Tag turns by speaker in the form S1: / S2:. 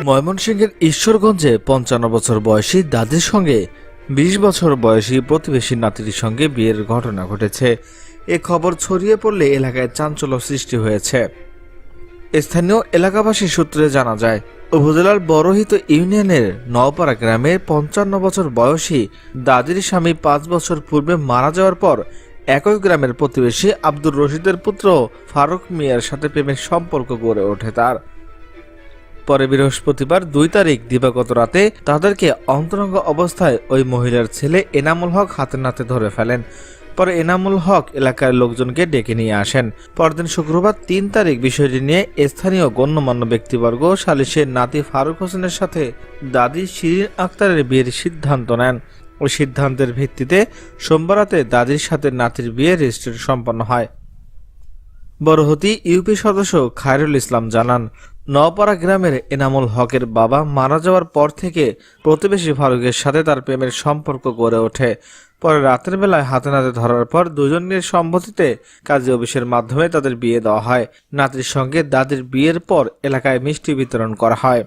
S1: ময়মনসিংহের ঈশ্বরগঞ্জে ৫৫ বছর বয়সী দাদির সঙ্গে ২০ বছর বয়সী প্রতিবেশী নাতির সঙ্গে বিয়ের ঘটনা ঘটেছে। এ খবর ছড়িয়ে পড়লে এলাকায় চাঞ্চল্য সৃষ্টি হয়েছে। স্থানীয় এলাকাবাসী সূত্রে জানা যায়, উপজেলার বড়হিত ইউনিয়নের নওপাড়া গ্রামে ৫৫ বছর বয়সী দাদির স্বামী ৫ বছর পূর্বে মারা যাওয়ার পর একই গ্রামের প্রতিবেশী আব্দুর রশিদের পুত্র ফারুক মিয়ার সাথে প্রেমের সম্পর্ক গড়ে ওঠে তার। পরে বৃহস্পতিবার ২ তারিখ দিবাগত রাতে তাদেরকে অন্তরঙ্গ অবস্থায় ওই মহিলার ছেলে এনামুল হক হাতে নাতে ধরে ফেলেন। পরে এনামুল হক এলাকার লোকজনকে ডেকে নিয়ে আসেন। পরদিন শুক্রবার ৩ তারিখ বিষয়টি নিয়ে স্থানীয় গণ্যমান্য ব্যক্তিবর্গ সালিশের নাতি ফারুক হোসেনের সাথে দাদি শিরিন আক্তারের বিয়ের সিদ্ধান্ত নেন। ওই সিদ্ধান্তের ভিত্তিতে সোমবার রাতে দাদির সাথে নাতির বিয়ে রেজিস্ট্রি সম্পন্ন হয়। বড়হতি ইউপি সদস্য খায়রুল ইসলাম জানান, নওপাড়া গ্রামের এনামুল হকের বাবা মারা যাওয়ার পর থেকে প্রতিবেশী ফারুকের সাথে তার প্রেমের সম্পর্ক গড়ে ওঠে। পরে রাতের বেলায় হাতে নাতে ধরার পর দুজনের সম্মতিতে কাজী অফিসের মাধ্যমে তাদের বিয়ে দেওয়া হয়। নাতির সঙ্গে দাদির বিয়ের পর এলাকায় মিষ্টি বিতরণ করা হয়।